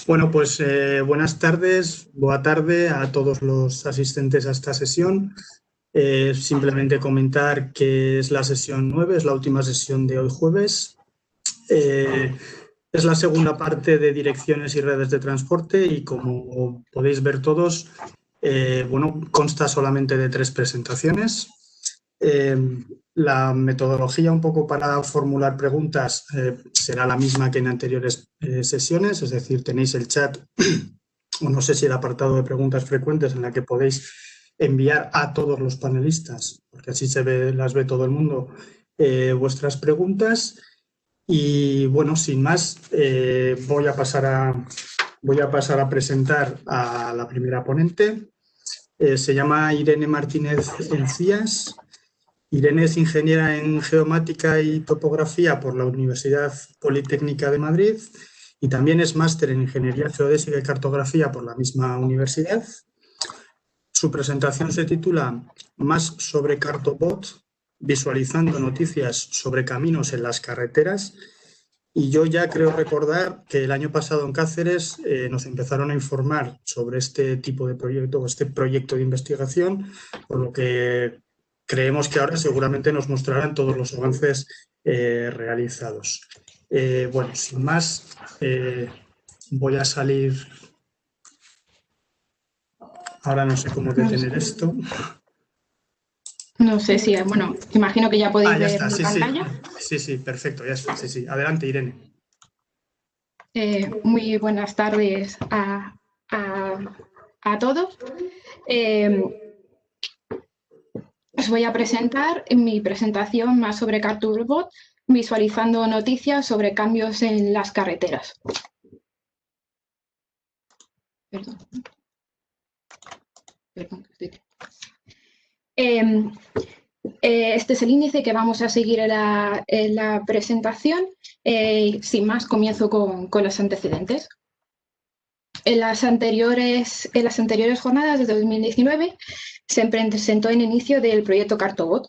Bueno, pues buenas tardes, boa tarde a todos los asistentes a esta sesión. Simplemente comentar que es la sesión 9, es la última sesión de hoy jueves. Es la segunda parte de direcciones y redes de transporte y como podéis ver todos, bueno, consta solamente de 3 presentaciones. La metodología un poco para formular preguntas será la misma que en anteriores sesiones, es decir, tenéis el chat o no sé si el apartado de preguntas frecuentes en la que podéis enviar a todos los panelistas, porque así las ve todo el mundo, vuestras preguntas. Y bueno, sin más, voy a pasar a presentar a la primera ponente. Se llama Irene Martínez Encías. Irene es ingeniera en geomática y topografía por la Universidad Politécnica de Madrid y también es máster en ingeniería geodésica y cartografía por la misma universidad. Su presentación se titula Más sobre Cartobot, visualizando noticias sobre caminos en las carreteras. Y yo ya creo recordar que el año pasado en Cáceres nos empezaron a informar sobre este tipo de proyecto, o este proyecto de investigación, por lo que creemos que ahora seguramente nos mostrarán todos los avances realizados. Bueno, sin más, voy a salir. Ahora no sé cómo detener esto. No sé si, bueno, imagino que ya podéis ya ver está, la sí, pantalla. Sí, perfecto, ya está, sí. Adelante, Irene. Muy buenas tardes a todos. Os voy a presentar mi presentación más sobre Cartobot, visualizando noticias sobre cambios en las carreteras. Perdón. Este es el índice que vamos a seguir en la presentación. Sin más, comienzo con los antecedentes. En las anteriores jornadas de 2019 se presentó el inicio del proyecto Cartobot.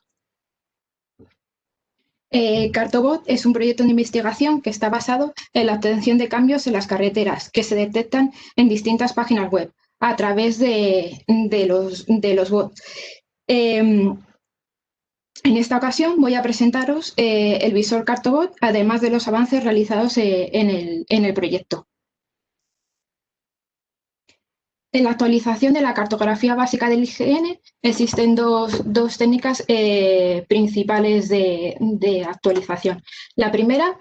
Cartobot es un proyecto de investigación que está basado en la obtención de cambios en las carreteras que se detectan en distintas páginas web a través de los bots. En esta ocasión voy a presentaros el visor Cartobot, además de los avances realizados en el proyecto. En la actualización de la cartografía básica del IGN existen dos técnicas principales de actualización. La primera,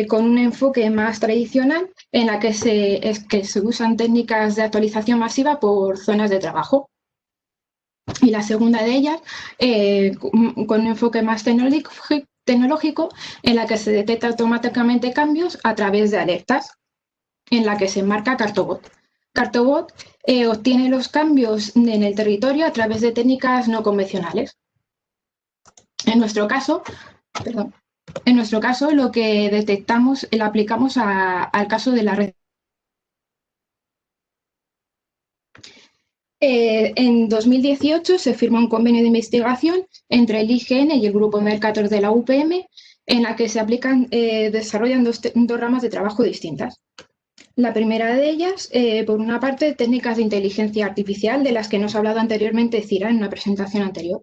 con un enfoque más tradicional, en la que se usan técnicas de actualización masiva por zonas de trabajo. Y la segunda de ellas, con un enfoque más tecnológico, en la que se detecta automáticamente cambios a través de alertas, en la que se enmarca Cartobot. Cartobot obtiene los cambios en el territorio a través de técnicas no convencionales. En nuestro caso, lo que detectamos lo aplicamos al caso de la red. En 2018 se firma un convenio de investigación entre el IGN y el Grupo Mercator de la UPM, en la que se desarrollan dos ramas de trabajo distintas. La primera de ellas, por una parte, técnicas de inteligencia artificial, de las que nos ha hablado anteriormente Cira en una presentación anterior.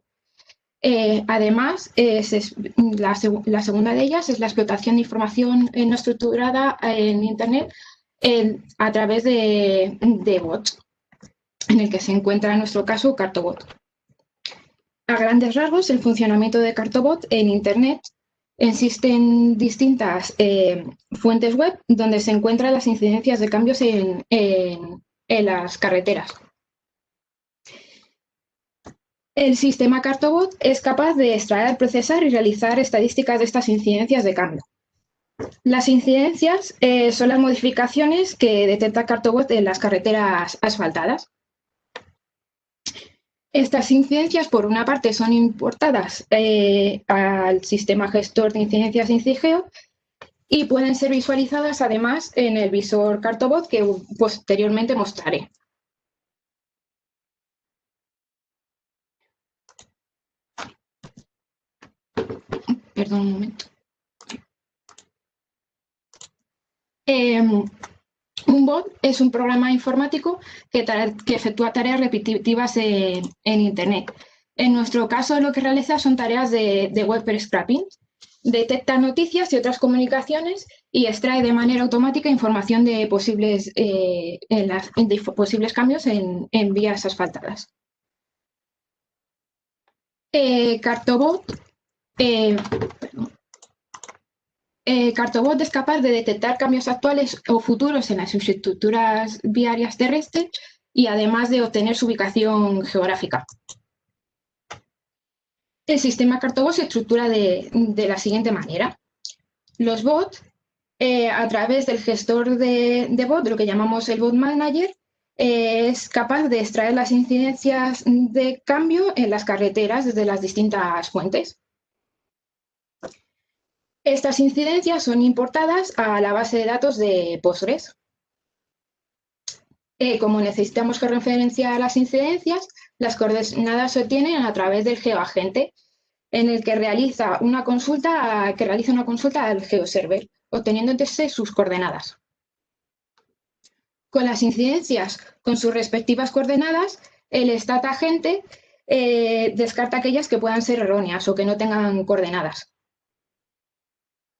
Además, la segunda de ellas es la explotación de información no estructurada en Internet a través de bots, en el que se encuentra en nuestro caso Cartobot. A grandes rasgos, el funcionamiento de Cartobot en Internet. Existen distintas fuentes web donde se encuentran las incidencias de cambios en las carreteras. El sistema Cartobot es capaz de extraer, procesar y realizar estadísticas de estas incidencias de cambio. Las incidencias son las modificaciones que detecta Cartobot en las carreteras asfaltadas. Estas incidencias, por una parte, son importadas al sistema gestor de incidencias InCigeo y pueden ser visualizadas, además, en el visor Cartobot, que posteriormente mostraré. Perdón un momento. Un bot es un programa informático que efectúa tareas repetitivas en Internet. En nuestro caso, lo que realiza son tareas de web scraping. Detecta noticias y otras comunicaciones y extrae de manera automática información de posibles cambios en vías asfaltadas. Cartobot es capaz de detectar cambios actuales o futuros en las infraestructuras viarias terrestres y además de obtener su ubicación geográfica. El sistema Cartobot se estructura de la siguiente manera. Los bots, a través del gestor de bot, lo que llamamos el bot manager, es capaz de extraer las incidencias de cambio en las carreteras desde las distintas fuentes. Estas incidencias son importadas a la base de datos de Postgres. Como necesitamos georreferenciar las incidencias, las coordenadas se obtienen a través del geoagente, en el que realiza una consulta al geoserver, obteniendo entonces sus coordenadas. Con las incidencias con sus respectivas coordenadas, el stat agente descarta aquellas que puedan ser erróneas o que no tengan coordenadas.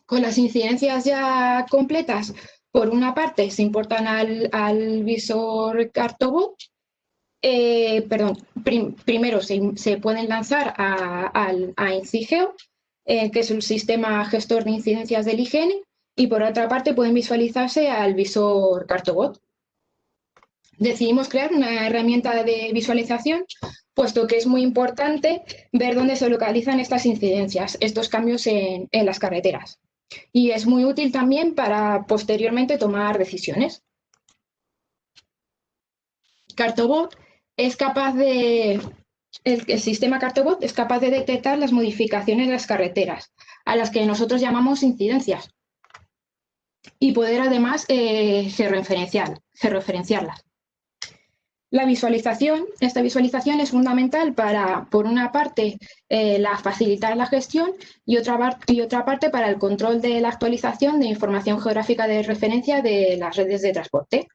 Con las incidencias ya completas, por una parte se importan al visor Cartobot. Primero se pueden lanzar a InciGeo, que es el sistema gestor de incidencias del IGN, y por otra parte pueden visualizarse al visor Cartobot. Decidimos crear una herramienta de visualización, puesto que es muy importante ver dónde se localizan estas incidencias, estos cambios en las carreteras. Y es muy útil también para posteriormente tomar decisiones. Cartobot es capaz el sistema Cartobot es capaz de detectar las modificaciones de las carreteras, a las que nosotros llamamos incidencias, y poder además georreferenciarlas. Esta visualización es fundamental para, por una parte, facilitar la gestión y otra parte para el control de la actualización de información geográfica de referencia de las redes de transporte.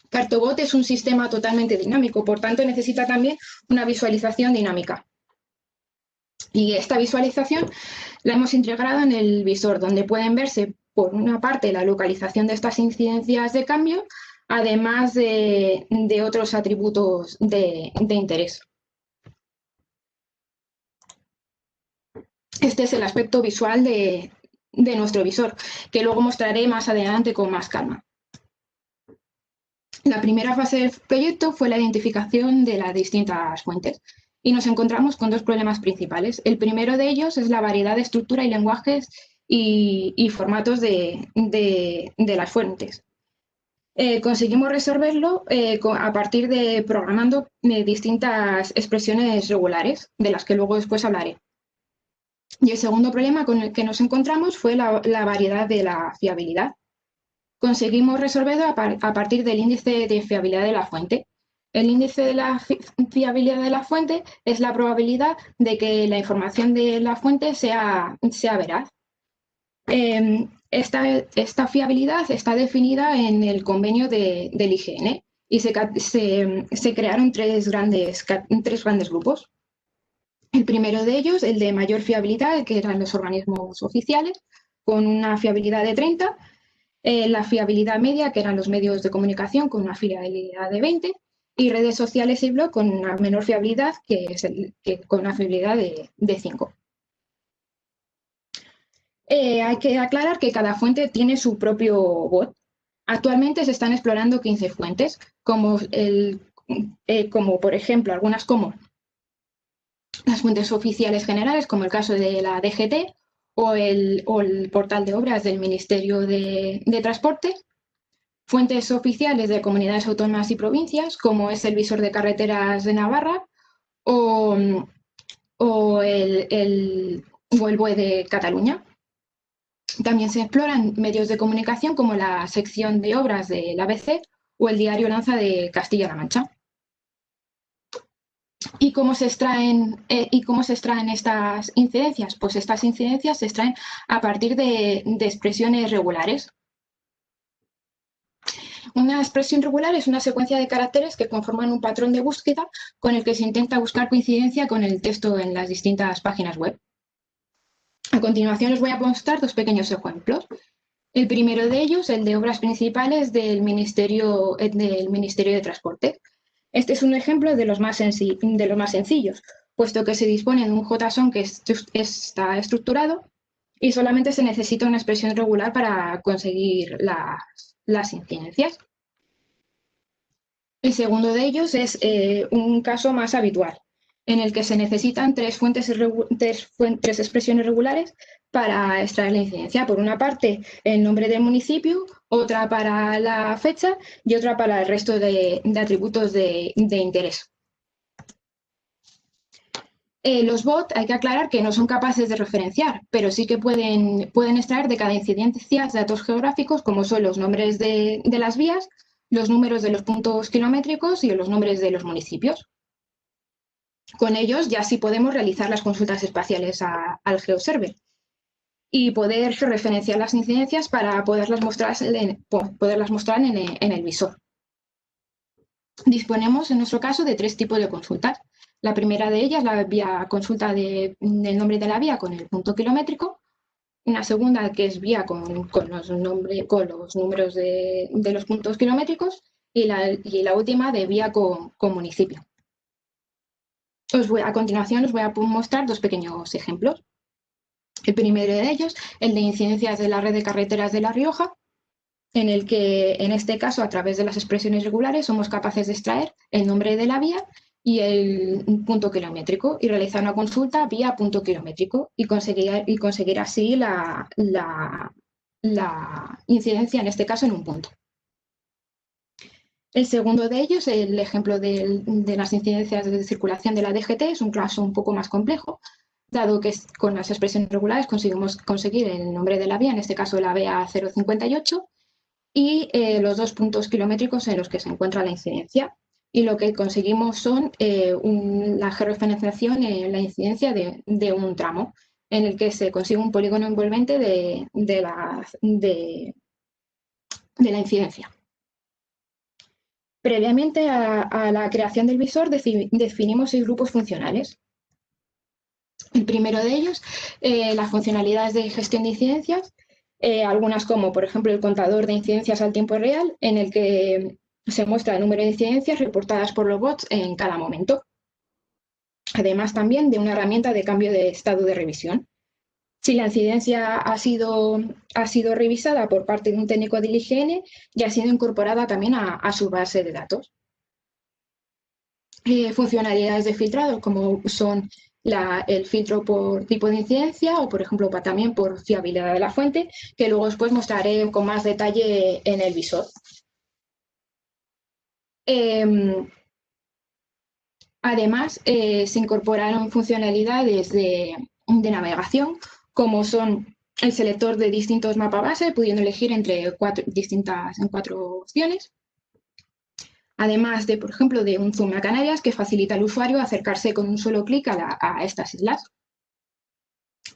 Cartobot es un sistema totalmente dinámico, por tanto necesita también una visualización dinámica. Y esta visualización la hemos integrado en el visor, donde pueden verse, por una parte, la localización de estas incidencias de cambio, además de otros atributos de interés. Este es el aspecto visual de nuestro visor, que luego mostraré más adelante con más calma. La primera fase del proyecto fue la identificación de las distintas fuentes y nos encontramos con dos problemas principales. El primero de ellos es la variedad de estructura y lenguajes y formatos de las fuentes. Conseguimos resolverlo a partir de programando distintas expresiones regulares, de las que luego después hablaré. Y el segundo problema con el que nos encontramos fue la variedad de la fiabilidad. Conseguimos resolverlo a partir del índice de fiabilidad de la fuente. El índice de la fiabilidad de la fuente es la probabilidad de que la información de la fuente sea veraz. Esta fiabilidad está definida en el convenio del IGN y se crearon tres grandes grupos. El primero de ellos, el de mayor fiabilidad, que eran los organismos oficiales, con una fiabilidad de 30. La fiabilidad media, que eran los medios de comunicación, con una fiabilidad de 20, y redes sociales y blog con una menor fiabilidad, con una fiabilidad de 5. Hay que aclarar que cada fuente tiene su propio bot. Actualmente se están explorando 15 fuentes, como por ejemplo algunas como las fuentes oficiales generales, como el caso de la DGT, o el portal de obras del Ministerio de Transporte, fuentes oficiales de comunidades autónomas y provincias, como es el visor de carreteras de Navarra o el BOE de Cataluña. También se exploran medios de comunicación como la sección de obras del ABC o el diario Lanza de Castilla-La Mancha. ¿Y cómo se extraen estas incidencias? Pues estas incidencias se extraen a partir de expresiones regulares. Una expresión regular es una secuencia de caracteres que conforman un patrón de búsqueda con el que se intenta buscar coincidencia con el texto en las distintas páginas web. A continuación os voy a mostrar dos pequeños ejemplos. El primero de ellos, el de obras principales del Ministerio de Transporte. Este es un ejemplo de los más sencillos, puesto que se dispone de un JSON que está estructurado y solamente se necesita una expresión regular para conseguir las incidencias. El segundo de ellos es un caso más habitual, en el que se necesitan tres expresiones regulares para extraer la incidencia. Por una parte, el nombre del municipio, otra para la fecha y otra para el resto de atributos de interés. Los bots hay que aclarar que no son capaces de referenciar, pero sí que pueden extraer de cada incidencia datos geográficos como son los nombres de las vías, los números de los puntos kilométricos y los nombres de los municipios. Con ellos ya sí podemos realizar las consultas espaciales al GeoServer y poder referenciar las incidencias para poderlas mostrar en el visor. Disponemos, en nuestro caso, de tres tipos de consultas. La primera de ellas, la vía consulta del nombre de la vía con el punto kilométrico. Una segunda, que es vía con los números de los puntos kilométricos. Y la última, de vía con municipio. A continuación os voy a mostrar dos pequeños ejemplos. El primero de ellos, el de incidencias de la red de carreteras de La Rioja, en el que, en este caso, a través de las expresiones regulares, somos capaces de extraer el nombre de la vía y el punto kilométrico y realizar una consulta vía punto kilométrico y conseguir así la incidencia, en este caso, en un punto. El segundo de ellos, el ejemplo de las incidencias de circulación de la DGT, es un caso un poco más complejo, dado que con las expresiones regulares conseguimos conseguir el nombre de la vía, en este caso la vía 058, y los dos puntos kilométricos en los que se encuentra la incidencia. Y lo que conseguimos son la georreferenciación en la incidencia de un tramo, en el que se consigue un polígono envolvente de la incidencia. Previamente a la creación del visor definimos 6 grupos funcionales. El primero de ellos, las funcionalidades de gestión de incidencias, algunas como, por ejemplo, el contador de incidencias al tiempo real, en el que se muestra el número de incidencias reportadas por los bots en cada momento. Además, también de una herramienta de cambio de estado de revisión. Si la incidencia ha sido revisada por parte de un técnico del IGN y ha sido incorporada también a su base de datos. Funcionalidades de filtrado, como son el filtro por tipo de incidencia o, por ejemplo, también por fiabilidad de la fuente, que luego después mostraré con más detalle en el visor. Además, se incorporaron funcionalidades de navegación, como son el selector de distintos mapas base, pudiendo elegir entre 4 opciones. Además de, por ejemplo, de un zoom a Canarias que facilita al usuario acercarse con un solo clic a estas islas.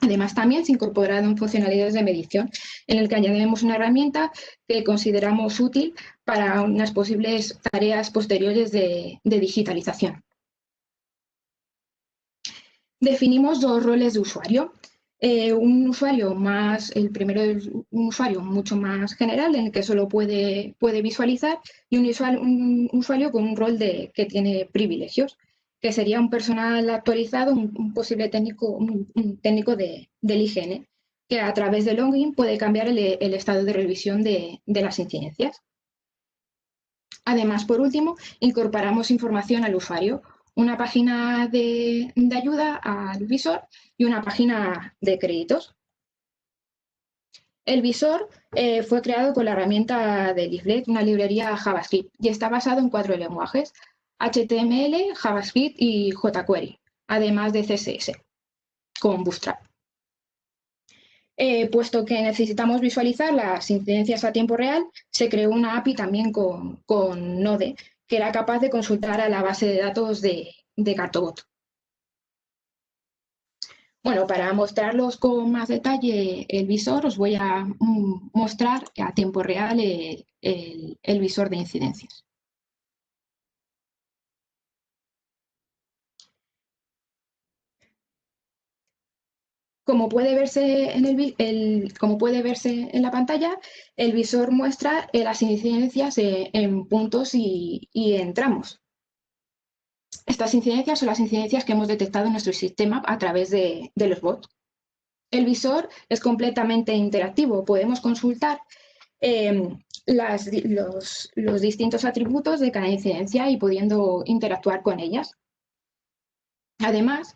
Además, también se incorporaron funcionalidades de medición, en el que añadimos una herramienta que consideramos útil para unas posibles tareas posteriores de digitalización. Definimos 2 roles de usuario. El primero es un usuario mucho más general, en el que solo puede visualizar, y un usuario con un rol que tiene privilegios, que sería un personal actualizado, un posible técnico, un técnico del IGN, que a través del login puede cambiar el estado de revisión de las incidencias. Además, por último, incorporamos información al usuario, una página de ayuda al visor y una página de créditos. El visor fue creado con la herramienta de Leaflet, una librería JavaScript, y está basado en 4 lenguajes: HTML, JavaScript y jQuery, además de CSS, con Bootstrap. Puesto que necesitamos visualizar las incidencias a tiempo real, se creó una API también con Node, que era capaz de consultar a la base de datos de Cartobot. Bueno, para mostrarlos con más detalle el visor, os voy a mostrar a tiempo real el visor de incidencias. Como puede verse en la pantalla, el visor muestra las incidencias en puntos y en tramos. Estas incidencias son las incidencias que hemos detectado en nuestro sistema a través de los bots. El visor es completamente interactivo. Podemos consultar los distintos atributos de cada incidencia y pudiendo interactuar con ellas. Además,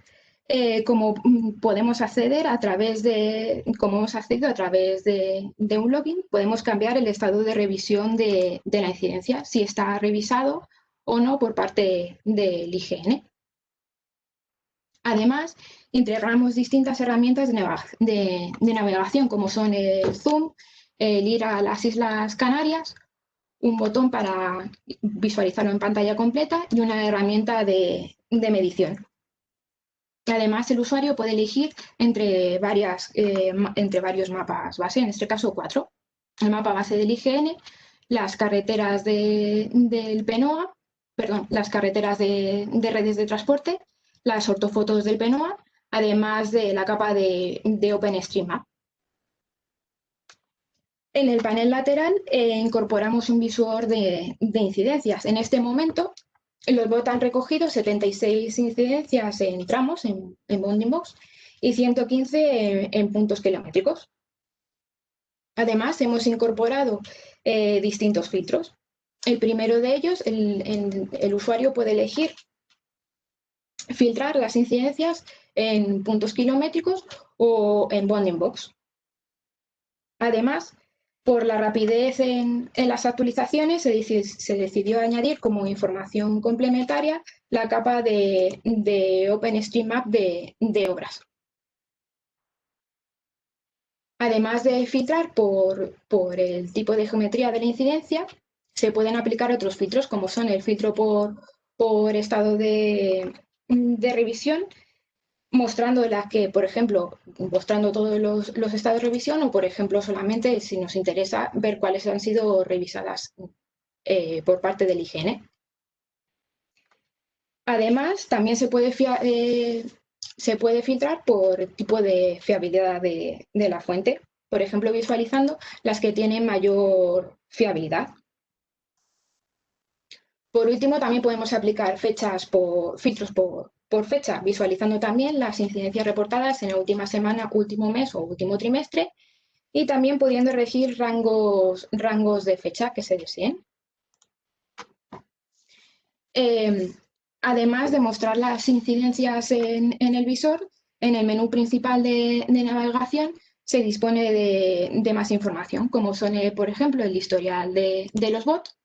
como podemos acceder como hemos accedido a través de un login, podemos cambiar el estado de revisión de la incidencia, si está revisado o no por parte del IGN. Además, integramos distintas herramientas de navegación, como son el zoom, el ir a las Islas Canarias, un botón para visualizarlo en pantalla completa y una herramienta de medición. Además, el usuario puede elegir entre varios mapas base, en este caso 4. El mapa base del IGN, las carreteras del PNOA, perdón, las carreteras de redes de transporte, las ortofotos del PNOA, además de la capa de OpenStreetMap. En el panel lateral incorporamos un visor de incidencias. En este momento, los bots han recogido 76 incidencias en tramos, en bounding box, y 115 en puntos kilométricos. Además, hemos incorporado distintos filtros. El primero de ellos, el usuario puede elegir filtrar las incidencias en puntos kilométricos o en bounding box. Además, por la rapidez en las actualizaciones, se decidió añadir como información complementaria la capa de OpenStreetMap de obras. Además de filtrar por el tipo de geometría de la incidencia, se pueden aplicar otros filtros, como son el filtro por estado de revisión, mostrando por ejemplo, mostrando todos los estados de revisión o, por ejemplo, solamente si nos interesa ver cuáles han sido revisadas por parte del IGN. Además, también se puede filtrar por tipo de fiabilidad de la fuente, por ejemplo, visualizando las que tienen mayor fiabilidad. Por último, también podemos aplicar filtros por fecha, visualizando también las incidencias reportadas en la última semana, último mes o último trimestre, y también pudiendo elegir rangos de fecha que se deseen. Además de mostrar las incidencias en el visor, en el menú principal de navegación se dispone de más información, como son, por ejemplo, el historial de los bots,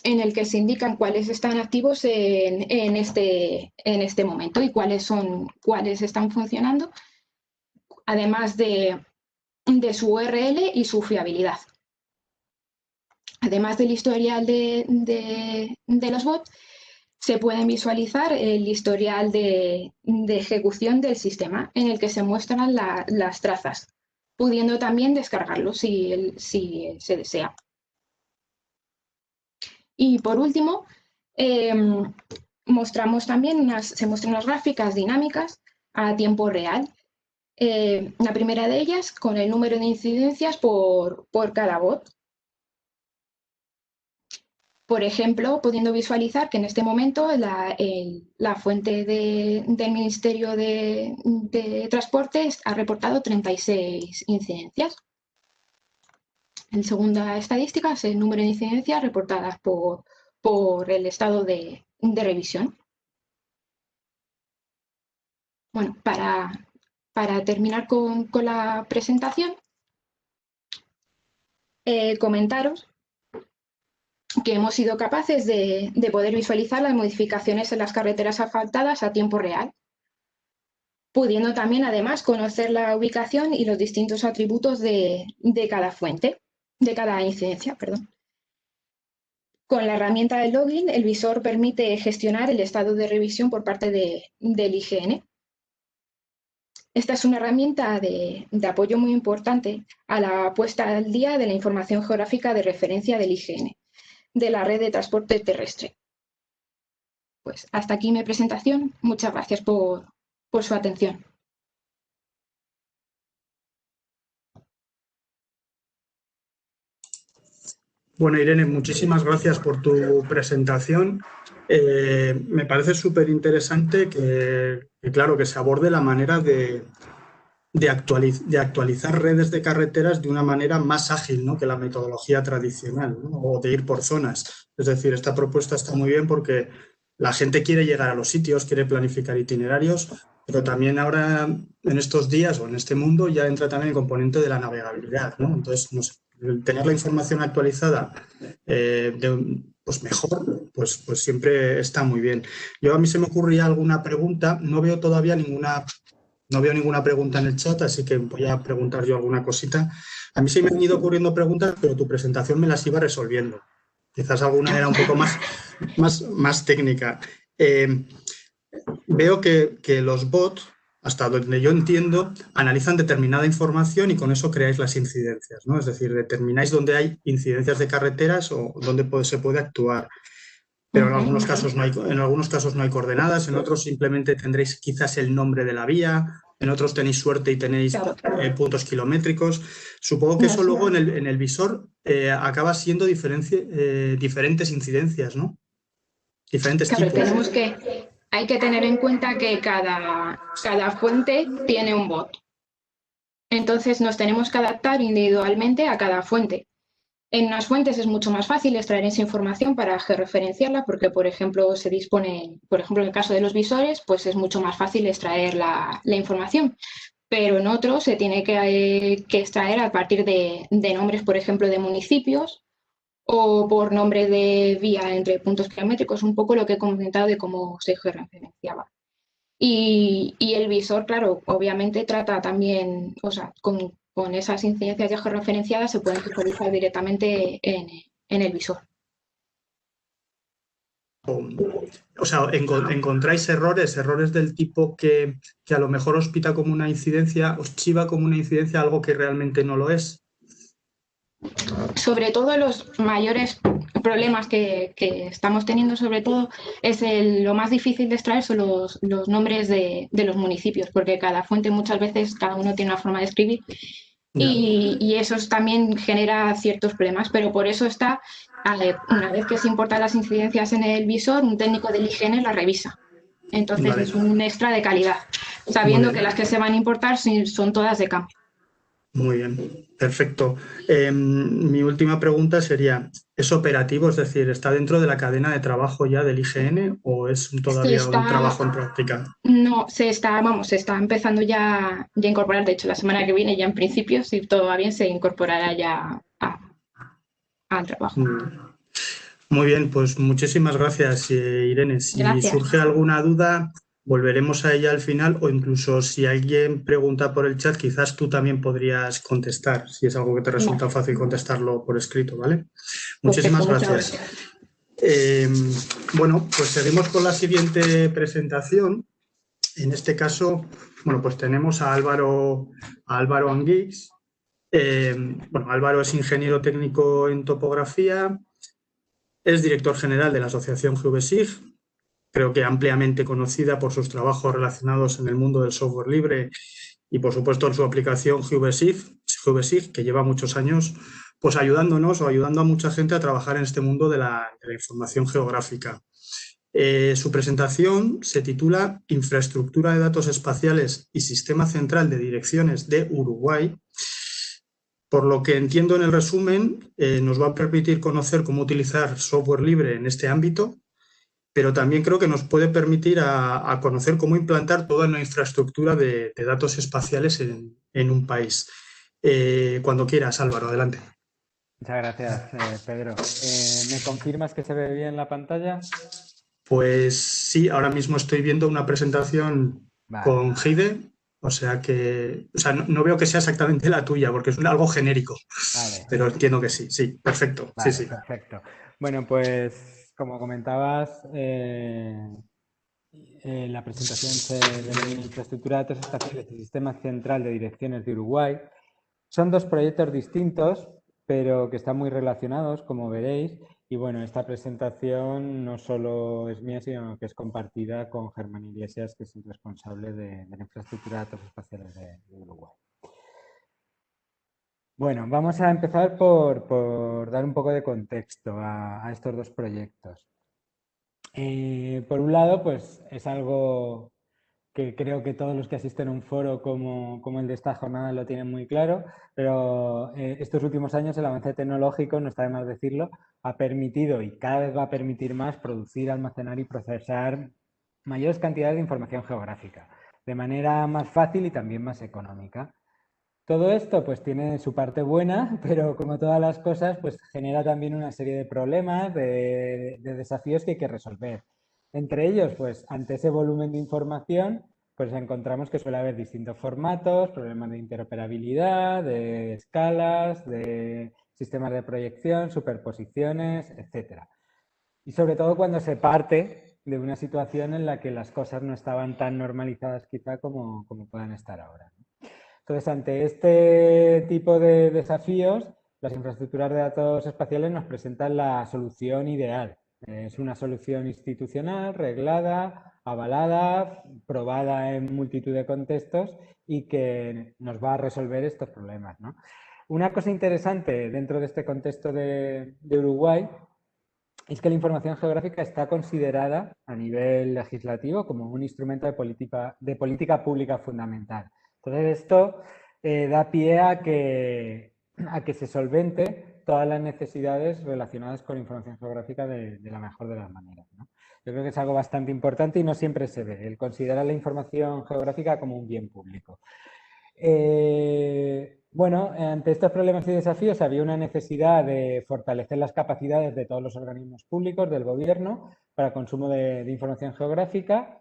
en el que se indican cuáles están activos en este momento y cuáles están funcionando, además de su URL y su fiabilidad. Además del historial de los bots, se pueden visualizar el historial de ejecución del sistema, en el que se muestran las trazas, pudiendo también descargarlo si se desea. Y por último, se muestran unas gráficas dinámicas a tiempo real. La primera de ellas con el número de incidencias por cada bot. Por ejemplo, pudiendo visualizar que en este momento la fuente del Ministerio de Transportes ha reportado 36 incidencias. La segunda estadística es el número de incidencias reportadas por el estado de revisión. Bueno, para terminar con la presentación, comentaros que hemos sido capaces de poder visualizar las modificaciones en las carreteras asfaltadas a tiempo real, pudiendo también, además, conocer la ubicación y los distintos atributos de cada fuente, de cada incidencia, perdón. Con la herramienta de login, el visor permite gestionar el estado de revisión por parte del IGN. Esta es una herramienta de apoyo muy importante a la puesta al día de la información geográfica de referencia del IGN, de la red de transporte terrestre. Pues hasta aquí mi presentación. Muchas gracias por su atención. Bueno, Irene, muchísimas gracias por tu presentación. Me parece súper interesante claro, que se aborde la manera de actualizar redes de carreteras de una manera más ágil, ¿no?, que la metodología tradicional, ¿no?, o de ir por zonas. Es decir, esta propuesta está muy bien porque la gente quiere llegar a los sitios, quiere planificar itinerarios, pero también ahora, en estos días o en este mundo, ya entra también el componente de la navegabilidad, ¿no? Entonces, no sé, el tener la información actualizada pues mejor, pues siempre está muy bien. A mí se me ocurría alguna pregunta, no veo todavía ninguna pregunta en el chat, así que voy a preguntar yo alguna cosita. A mí se me han ido ocurriendo preguntas, pero tu presentación me las iba resolviendo. Quizás alguna era un poco más técnica. Veo que los bots, hasta donde yo entiendo, analizan determinada información y con eso creáis las incidencias, ¿no? Es decir, determináis dónde hay incidencias de carreteras o dónde se puede actuar. Pero en algunos casos no hay coordenadas, en otros simplemente tendréis quizás el nombre de la vía, en otros tenéis suerte y tenéis puntos kilométricos. Supongo que eso luego en el visor acaba siendo diferentes incidencias, ¿no? Diferentes tipos. Hay que tener en cuenta que cada fuente tiene un bot. Entonces nos tenemos que adaptar individualmente a cada fuente. En unas fuentes es mucho más fácil extraer esa información para georreferenciarla porque, por ejemplo, en el caso de los visores, pues es mucho más fácil extraer la información. Pero en otros se tiene que extraer a partir de nombres, por ejemplo, de municipios o por nombre de vía entre puntos kilométricos, un poco lo que he comentado de cómo se georreferenciaba. Y el visor, claro, obviamente trata también, o sea, con esas incidencias ya georreferenciadas se pueden visualizar directamente en el visor. O sea, encontráis errores del tipo que a lo mejor os pita como una incidencia, os chiva como una incidencia algo que realmente no lo es. Sobre todo los mayores problemas que estamos teniendo, sobre todo, es lo más difícil de extraer son los nombres de los municipios, porque cada fuente muchas veces, cada uno tiene una forma de escribir y eso también genera ciertos problemas, pero por eso está, una vez que se importan las incidencias en el visor, un técnico del IGN la revisa. Entonces es un extra de calidad, sabiendo que las que se van a importar son todas de cambio. Muy bien, perfecto. Mi última pregunta sería, ¿es operativo? Es decir, ¿está dentro de la cadena de trabajo ya del IGN o es todavía un trabajo en práctica? No, se está empezando ya a incorporar. De hecho, la semana que viene ya en principio, si todo va bien, se incorporará ya al trabajo. Muy bien, pues muchísimas gracias, Irene. Si surge alguna duda, volveremos a ella al final o incluso si alguien pregunta por el chat, quizás tú también podrías contestar, si es algo que te resulta fácil contestarlo por escrito, ¿vale? Muchísimas gracias. Bueno, pues seguimos con la siguiente presentación. En este caso, bueno, pues tenemos a Álvaro Anguix. Bueno, Álvaro es ingeniero técnico en topografía, es director general de la asociación GeoVesig, creo que ampliamente conocida por sus trabajos relacionados en el mundo del software libre y, por supuesto, en su aplicación GeoVesig, que lleva muchos años pues ayudándonos o ayudando a mucha gente a trabajar en este mundo de la información geográfica. Su presentación se titula Infraestructura de datos espaciales y Sistema Central de Direcciones de Uruguay. Por lo que entiendo en el resumen, nos va a permitir conocer cómo utilizar software libre en este ámbito, pero también creo que nos puede permitir a conocer cómo implantar toda una infraestructura de datos espaciales en un país. Cuando quieras, Álvaro, adelante. Muchas gracias, Pedro. ¿Me confirmas que se ve bien la pantalla? Pues sí, ahora mismo estoy viendo una presentación con Gide. O sea que, no veo que sea exactamente la tuya, porque es algo genérico. Vale. Pero entiendo que sí, perfecto. Vale, sí. Perfecto. Bueno, pues como comentabas, la presentación se denomina Infraestructura de Datos Espaciales del Sistema Central de Direcciones de Uruguay. Son dos proyectos distintos, pero que están muy relacionados, como veréis. Y bueno, esta presentación no solo es mía, sino que es compartida con Germán Iglesias, que es el responsable de la infraestructura de datos espaciales de Uruguay. Bueno, vamos a empezar por dar un poco de contexto a estos dos proyectos. Por un lado, pues es algo que creo que todos los que asisten a un foro como el de esta jornada lo tienen muy claro, pero estos últimos años el avance tecnológico, no está de más decirlo, ha permitido y cada vez va a permitir más producir, almacenar y procesar mayores cantidades de información geográfica, de manera más fácil y también más económica. Todo esto pues tiene su parte buena, pero como todas las cosas pues genera también una serie de problemas, de desafíos que hay que resolver. Entre ellos, pues ante ese volumen de información, pues encontramos que suele haber distintos formatos, problemas de interoperabilidad, de escalas, de sistemas de proyección, superposiciones, etc. Y sobre todo cuando se parte de una situación en la que las cosas no estaban tan normalizadas quizá como puedan estar ahora, ¿no? Entonces, ante este tipo de desafíos, las infraestructuras de datos espaciales nos presentan la solución ideal. Es una solución institucional, reglada, avalada, probada en multitud de contextos y que nos va a resolver estos problemas, ¿no? Una cosa interesante dentro de este contexto de Uruguay es que la información geográfica está considerada a nivel legislativo como un instrumento de política pública fundamental. Entonces, esto da pie a que se solvente todas las necesidades relacionadas con la información geográfica de la mejor de las maneras, ¿no? Yo creo que es algo bastante importante y no siempre se ve, el considerar la información geográfica como un bien público. Bueno, ante estos problemas y desafíos había una necesidad de fortalecer las capacidades de todos los organismos públicos, del gobierno, para consumo de información geográfica,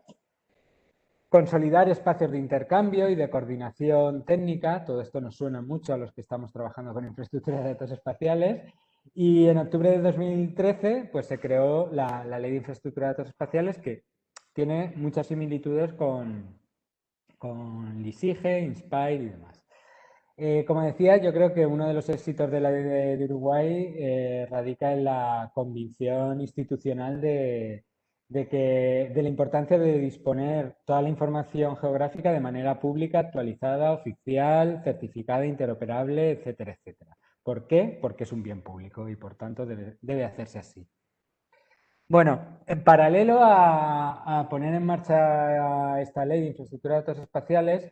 consolidar espacios de intercambio y de coordinación técnica. Todo esto nos suena mucho a los que estamos trabajando con infraestructuras de datos espaciales. Y en octubre de 2013 pues, se creó la Ley de Infraestructura de Datos Espaciales, que tiene muchas similitudes con LISIGE, INSPIRE y demás. Como decía, yo creo que uno de los éxitos de la ley de Uruguay radica en la convicción institucional de la importancia de disponer toda la información geográfica de manera pública, actualizada, oficial, certificada, interoperable, etcétera, etcétera. ¿Por qué? Porque es un bien público y por tanto debe hacerse así. Bueno, en paralelo a poner en marcha esta ley de infraestructura de datos espaciales,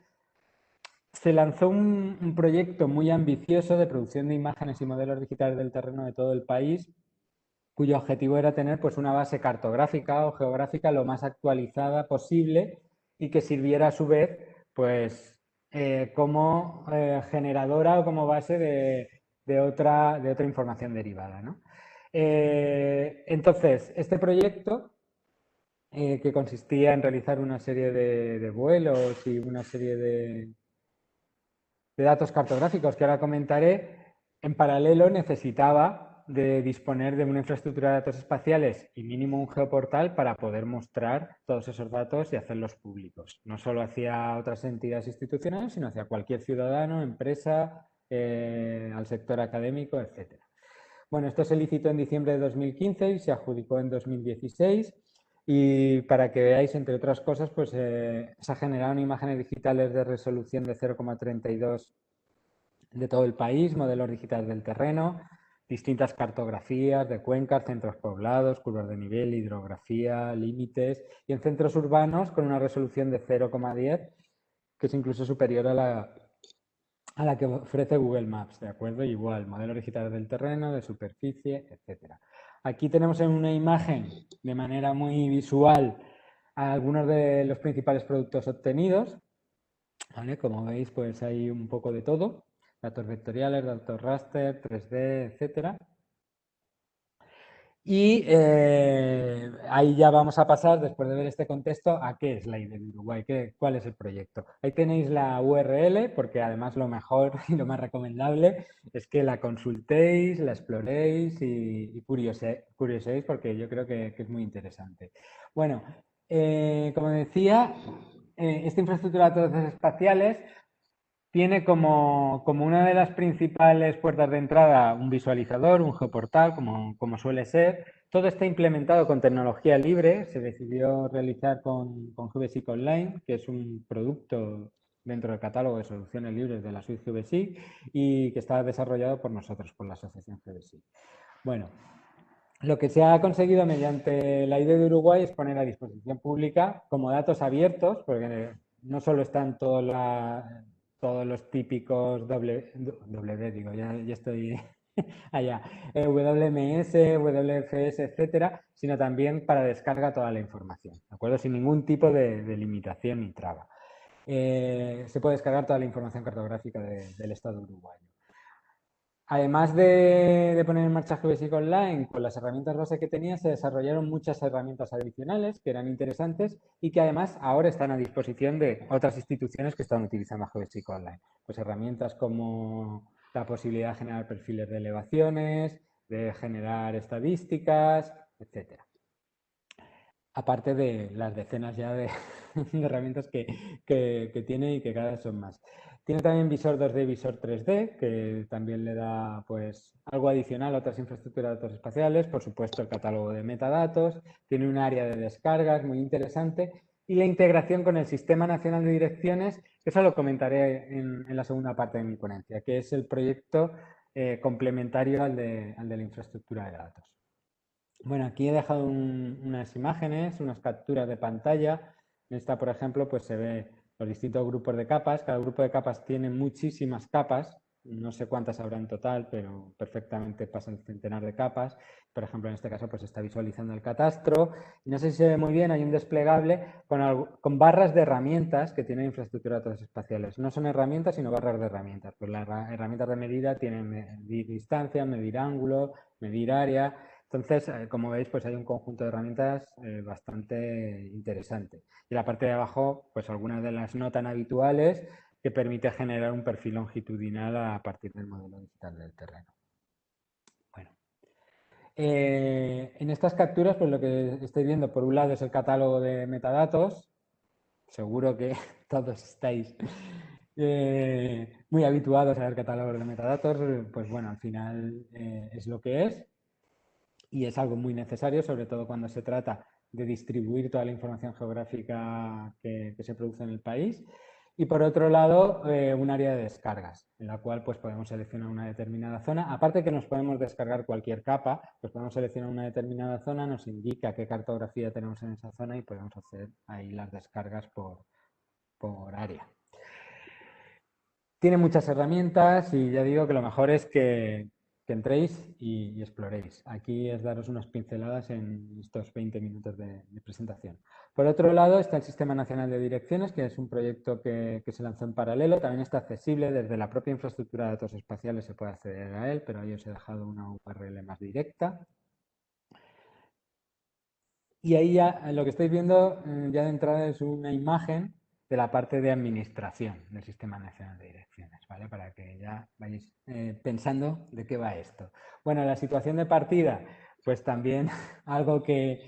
se lanzó un proyecto muy ambicioso de producción de imágenes y modelos digitales del terreno de todo el país, cuyo objetivo era tener pues, una base cartográfica o geográfica lo más actualizada posible y que sirviera a su vez pues, como generadora o como base de otra información derivada, ¿no? Entonces, este proyecto, que consistía en realizar una serie de vuelos y una serie de datos cartográficos que ahora comentaré, en paralelo necesitaba de disponer de una infraestructura de datos espaciales y mínimo un geoportal para poder mostrar todos esos datos y hacerlos públicos. No solo hacia otras entidades institucionales, sino hacia cualquier ciudadano, empresa, al sector académico, etc. Bueno, esto se licitó en diciembre de 2015 y se adjudicó en 2016. Y para que veáis, entre otras cosas, pues se generaron imágenes digitales de resolución de 0,32 de todo el país, modelos digitales del terreno, distintas cartografías de cuencas, centros poblados, curvas de nivel, hidrografía, límites, y en centros urbanos con una resolución de 0,10, que es incluso superior a la que ofrece Google Maps, ¿de acuerdo? Igual, modelos digitales del terreno, de superficie, etcétera. Aquí tenemos en una imagen, de manera muy visual, algunos de los principales productos obtenidos, ¿vale? Como veis, pues hay un poco de todo, datos vectoriales, datos raster, 3D, etcétera. Y ahí ya vamos a pasar, después de ver este contexto, a qué es la ID de Uruguay, cuál es el proyecto. Ahí tenéis la URL, porque además lo mejor y lo más recomendable es que la consultéis, la exploréis y curioséis, porque yo creo que es muy interesante. Bueno, Como decía, esta infraestructura de datos espaciales tiene como una de las principales puertas de entrada un visualizador, un geoportal, como suele ser. Todo está implementado con tecnología libre. Se decidió realizar con GBSIC Online, que es un producto dentro del catálogo de soluciones libres de la suite GBSIC y que está desarrollado por nosotros, por la asociación GBSIC. Bueno, lo que se ha conseguido mediante la IDE de Uruguay es poner a disposición pública como datos abiertos, porque no solo están todos los típicos W, digo, ya estoy allá, WMS, WFS, etcétera, sino también para descarga toda la información, ¿de acuerdo? Sin ningún tipo de limitación ni traba. Se puede descargar toda la información cartográfica del Estado uruguayo. Además de poner en marcha GBSIC Online, con las herramientas base que tenía, se desarrollaron muchas herramientas adicionales que eran interesantes y que además ahora están a disposición de otras instituciones que están utilizando GBSIC Online. Pues herramientas como la posibilidad de generar perfiles de elevaciones, de generar estadísticas, etcétera. Aparte de las decenas ya de herramientas que tiene y que cada vez son más. Tiene también visor 2D y visor 3D, que también le da pues algo adicional a otras infraestructuras de datos espaciales, por supuesto el catálogo de metadatos, tiene un área de descargas muy interesante y la integración con el Sistema Nacional de Direcciones, que eso lo comentaré en la segunda parte de mi ponencia, que es el proyecto complementario al de la infraestructura de datos. Bueno, aquí he dejado unas imágenes, unas capturas de pantalla. En esta, por ejemplo, pues se ve los distintos grupos de capas. Cada grupo de capas tiene muchísimas capas. No sé cuántas habrá en total, pero perfectamente pasa el centenar de capas. Por ejemplo, en este caso, pues está visualizando el catastro. Y no sé si se ve muy bien, hay un desplegable con barras de herramientas que tienen infraestructura de datos espaciales. No son herramientas, sino barras de herramientas. Pues las herramientas de medida tienen medir distancia, medir ángulo, medir área. Entonces, como veis, pues hay un conjunto de herramientas bastante interesante. Y en la parte de abajo, pues algunas de las no tan habituales que permite generar un perfil longitudinal a partir del modelo digital del terreno. Bueno, en estas capturas, pues lo que estáis viendo, por un lado, es el catálogo de metadatos. Seguro que todos estáis muy habituados a ver catálogos de metadatos. Pues bueno, al final es lo que es. Y es algo muy necesario, sobre todo cuando se trata de distribuir toda la información geográfica que se produce en el país. Y por otro lado, un área de descargas, en la cual pues, podemos seleccionar una determinada zona. Aparte que nos podemos descargar cualquier capa, pues podemos seleccionar una determinada zona, nos indica qué cartografía tenemos en esa zona y podemos hacer ahí las descargas por área. Tiene muchas herramientas y ya digo que lo mejor es que entréis y exploréis. Aquí es daros unas pinceladas en estos 20 minutos de presentación. Por otro lado está el Sistema Nacional de Direcciones, que es un proyecto que se lanzó en paralelo. También está accesible desde la propia infraestructura de datos espaciales, se puede acceder a él, pero ahí os he dejado una URL más directa. Y ahí ya lo que estáis viendo ya de entrada es una imagen de la parte de administración del Sistema Nacional de Direcciones, ¿vale? Para que ya vayáis pensando de qué va esto. Bueno, la situación de partida, pues también algo que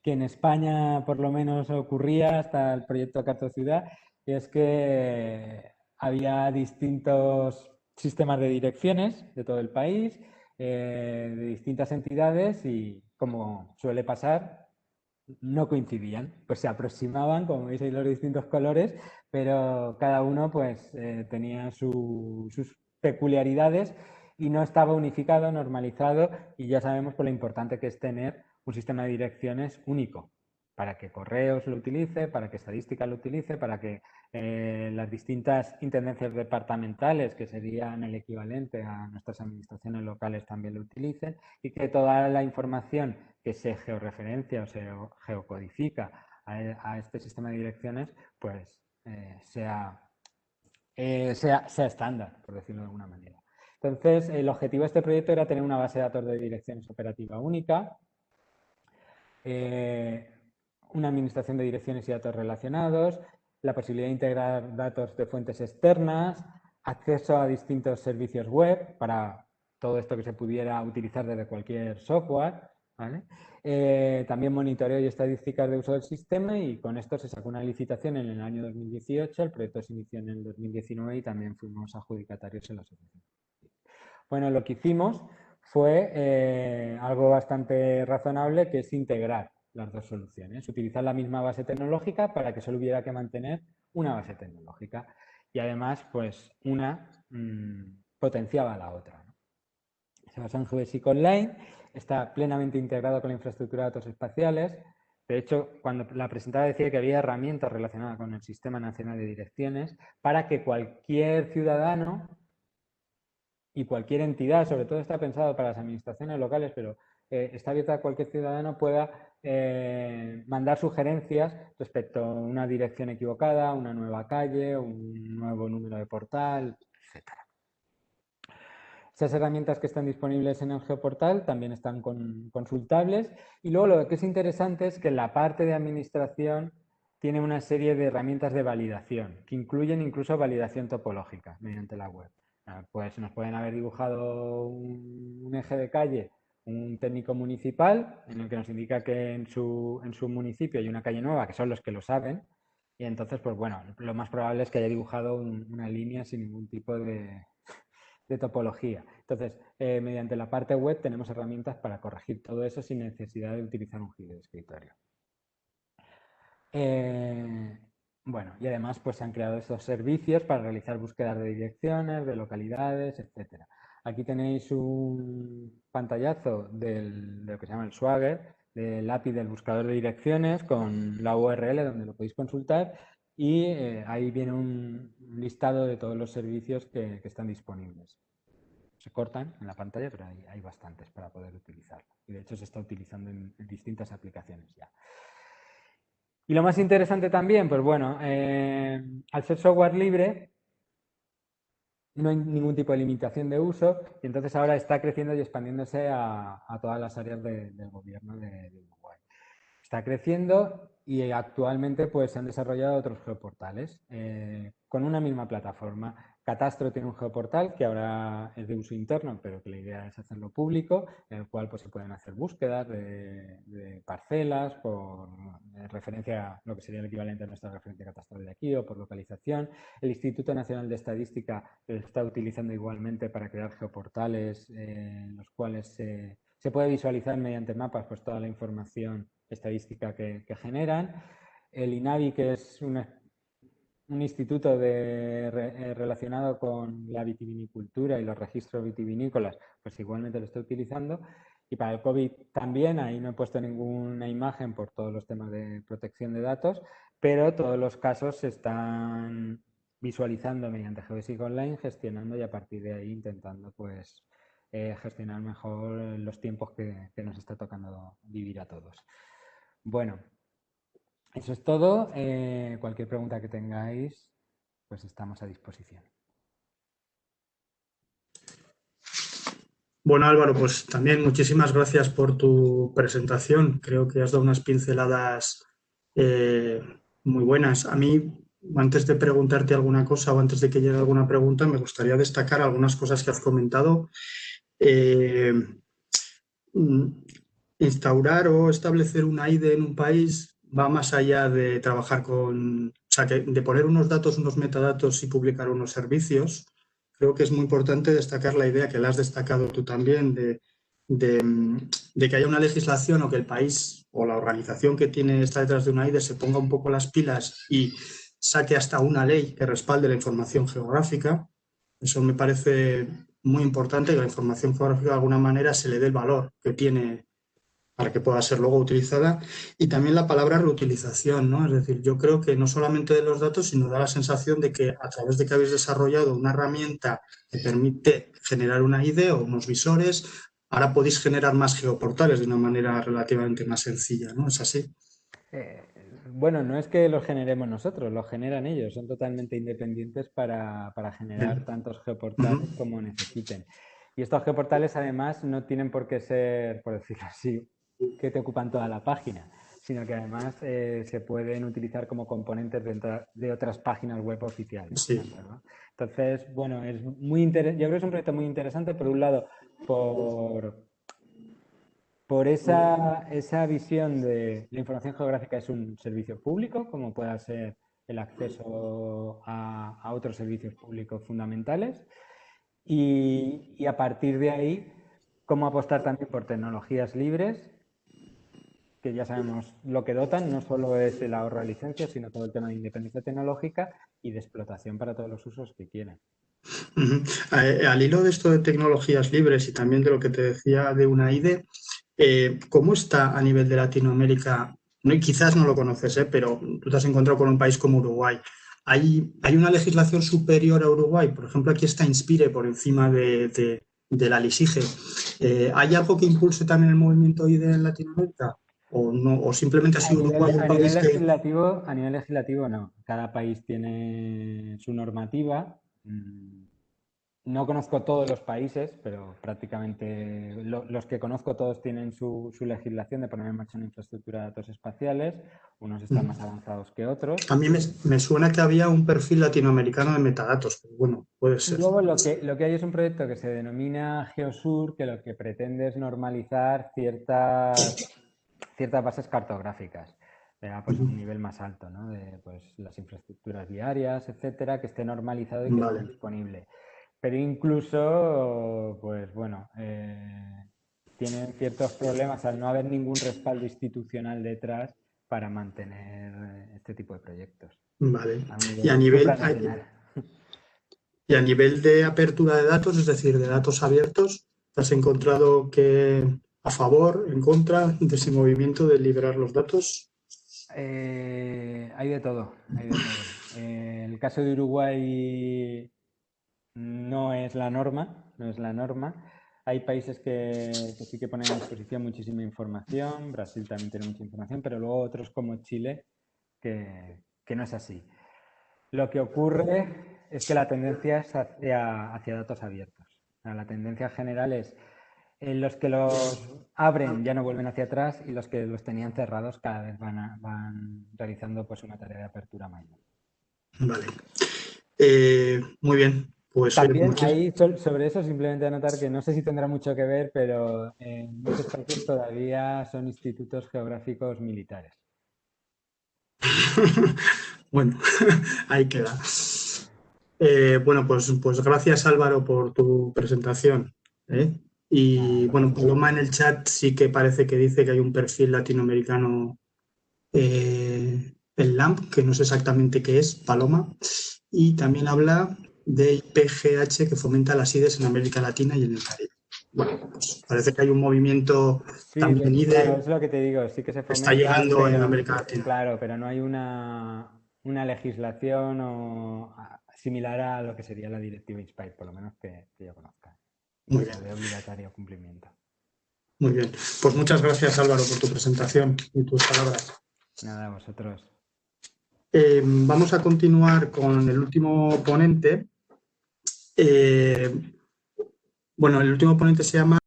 en España por lo menos ocurría hasta el proyecto Cartociudad, y es que había distintos sistemas de direcciones de todo el país, de distintas entidades y, como suele pasar, no coincidían, pues se aproximaban, como veis ahí los distintos colores, pero cada uno pues tenía sus peculiaridades y no estaba unificado, normalizado, y ya sabemos por lo importante que es tener un sistema de direcciones único, para que Correos lo utilice, para que Estadística lo utilice, para que las distintas intendencias departamentales, que serían el equivalente a nuestras administraciones locales, también lo utilicen, y que toda la información que se georreferencia o se geocodifica a este sistema de direcciones, pues sea estándar, por decirlo de alguna manera. Entonces, el objetivo de este proyecto era tener una base de datos de direcciones operativa única, una administración de direcciones y datos relacionados, la posibilidad de integrar datos de fuentes externas, acceso a distintos servicios web para todo esto que se pudiera utilizar desde cualquier software, ¿vale? También monitoreo y estadísticas de uso del sistema, y con esto se sacó una licitación en el año 2018, el proyecto se inició en el 2019 y también fuimos adjudicatarios en la asociación. Bueno, lo que hicimos fue algo bastante razonable, que es integrar las dos soluciones, utilizar la misma base tecnológica para que solo hubiera que mantener una base tecnológica, y además pues una potenciaba a la otra, ¿no? Se basa en Geodesic Online, está plenamente integrado con la infraestructura de datos espaciales. De hecho, cuando la presentaba decía que había herramientas relacionadas con el Sistema Nacional de Direcciones para que cualquier ciudadano y cualquier entidad, sobre todo está pensado para las administraciones locales, pero está abierta a cualquier ciudadano, pueda mandar sugerencias respecto a una dirección equivocada, una nueva calle, un nuevo número de portal, etc. Esas herramientas que están disponibles en el Geoportal también están consultables, y luego lo que es interesante es que la parte de administración tiene una serie de herramientas de validación que incluyen incluso validación topológica mediante la web. Pues nos pueden haber dibujado un eje de calle un técnico municipal en el que nos indica que en su municipio hay una calle nueva, que son los que lo saben, y entonces, pues bueno, lo más probable es que haya dibujado una línea sin ningún tipo de topología. Entonces, mediante la parte web tenemos herramientas para corregir todo eso sin necesidad de utilizar un GIS de escritorio. Bueno, y además pues se han creado estos servicios para realizar búsquedas de direcciones, de localidades, etc. Aquí tenéis un pantallazo de lo que se llama el Swagger, del API del buscador de direcciones, con la URL donde lo podéis consultar, y ahí viene un listado de todos los servicios que están disponibles. Se cortan en la pantalla, pero hay bastantes para poder utilizarlo. Y de hecho se está utilizando en distintas aplicaciones ya. Y lo más interesante también, pues bueno, al ser software libre, no hay ningún tipo de limitación de uso, y entonces ahora está creciendo y expandiéndose a todas las áreas del gobierno de Uruguay. Está creciendo, y actualmente pues se han desarrollado otros geoportales con una misma plataforma. Catastro tiene un geoportal que ahora es de uso interno, pero que la idea es hacerlo público, en el cual pues se pueden hacer búsquedas de parcelas por referencia a lo que sería el equivalente a nuestra referencia catastral de aquí, o por localización. El Instituto Nacional de Estadística está utilizando igualmente para crear geoportales en los cuales se puede visualizar mediante mapas pues toda la información estadística que generan. El INAVI, que es un instituto relacionado con la vitivinicultura y los registros vitivinícolas, pues igualmente lo está utilizando. Y para el COVID también, ahí no he puesto ninguna imagen por todos los temas de protección de datos, pero todos los casos se están visualizando mediante Geodesic Online, gestionando, y a partir de ahí intentando pues gestionar mejor los tiempos que nos está tocando vivir a todos. Bueno, eso es todo. Cualquier pregunta que tengáis, pues estamos a disposición. Bueno, Álvaro, pues también muchísimas gracias por tu presentación. Creo que has dado unas pinceladas muy buenas. A mí, antes de preguntarte alguna cosa o antes de que llegue alguna pregunta, me gustaría destacar algunas cosas que has comentado. Instaurar o establecer una IDE en un país va más allá de trabajar con, o sea, de poner unos datos, unos metadatos y publicar unos servicios. Creo que es muy importante destacar la idea que la has destacado tú también de que haya una legislación, o que el país o la organización que está detrás de una IDE se ponga un poco las pilas y saque hasta una ley que respalde la información geográfica. Eso me parece muy importante, que la información geográfica de alguna manera se le dé el valor que tiene para que pueda ser luego utilizada. Y también la palabra reutilización, ¿no? Es decir, yo creo que no solamente de los datos, sino da la sensación de que a través de que habéis desarrollado una herramienta que permite generar una IDE o unos visores, ahora podéis generar más geoportales de una manera relativamente más sencilla, ¿no? ¿Es así? Bueno, no es que los generemos nosotros, los generan ellos, son totalmente independientes para generar tantos geoportales como necesiten. Y estos geoportales además no tienen por qué ser, por decirlo así, que te ocupan toda la página, sino que además se pueden utilizar como componentes de otras páginas web oficiales. Sí. Entonces, bueno, es muy yo creo que es un proyecto muy interesante, por un lado, por esa visión de la información geográfica es un servicio público, como pueda ser el acceso a otros servicios públicos fundamentales, y a partir de ahí, cómo apostar también por tecnologías libres, que ya sabemos lo que dotan, no solo es el ahorro de licencias, sino todo el tema de independencia tecnológica y de explotación para todos los usos que quieren. Al hilo de esto de tecnologías libres y también de lo que te decía de UNAIDE, ¿cómo está a nivel de Latinoamérica? No, y quizás no lo conoces, pero tú te has encontrado con un país como Uruguay. ¿Hay una legislación superior a Uruguay? Por ejemplo, aquí está Inspire por encima de la LISIGE. ¿Hay algo que impulse también el movimiento IDE en Latinoamérica? ¿O no? ¿O simplemente ha sido Uruguay un país que...? A nivel legislativo no. Cada país tiene su normativa. No conozco todos los países, pero prácticamente los que conozco todos tienen su legislación de poner en marcha una infraestructura de datos espaciales. Unos están más avanzados que otros. A mí me suena que había un perfil latinoamericano de metadatos, pero bueno, puede ser. Luego lo que hay es un proyecto que se denomina Geosur, que lo que pretende es normalizar ciertas bases cartográficas. Pues a un nivel más alto, ¿no? De pues, las infraestructuras viarias, etcétera, que esté normalizado y que esté disponible. Pero incluso, pues bueno, tienen ciertos problemas al no haber ningún respaldo institucional detrás para mantener este tipo de proyectos. Vale. Y a nivel de apertura de datos, es decir, de datos abiertos, ¿te has encontrado que a favor, en contra de ese movimiento de liberar los datos? Hay de todo, hay de todo. El caso de Uruguay no es la norma, no es la norma. Hay países que sí que ponen a disposición muchísima información, Brasil también tiene mucha información, pero luego otros como Chile que no es así. Lo que ocurre es que la tendencia es hacia datos abiertos. La tendencia general es los que los abren ya no vuelven hacia atrás y los que los tenían cerrados cada vez van realizando pues una tarea de apertura mayor. Vale. Muy bien. Pues, también ahí sobre eso simplemente anotar que no sé si tendrá mucho que ver, pero en muchos países todavía son institutos geográficos militares. Bueno, ahí queda. Bueno, pues gracias Álvaro por tu presentación. Y bueno, Paloma en el chat sí que parece que dice que hay un perfil latinoamericano en LAMP, que no sé exactamente qué es, Paloma, y también habla de IPGH que fomenta las IDES en América Latina y en el Caribe. Bueno, pues parece que hay un movimiento también IDE. Claro, es lo que te digo, sí que se fomenta. Está llegando en América Latina. Claro, pero no hay una legislación similar a lo que sería la directiva Inspire, por lo menos que yo conozca. Muy bien. De obligatorio cumplimiento. Muy bien. Pues muchas gracias Álvaro por tu presentación y tus palabras. Nada, vosotros. Vamos a continuar con el último ponente. Bueno, el último ponente se llama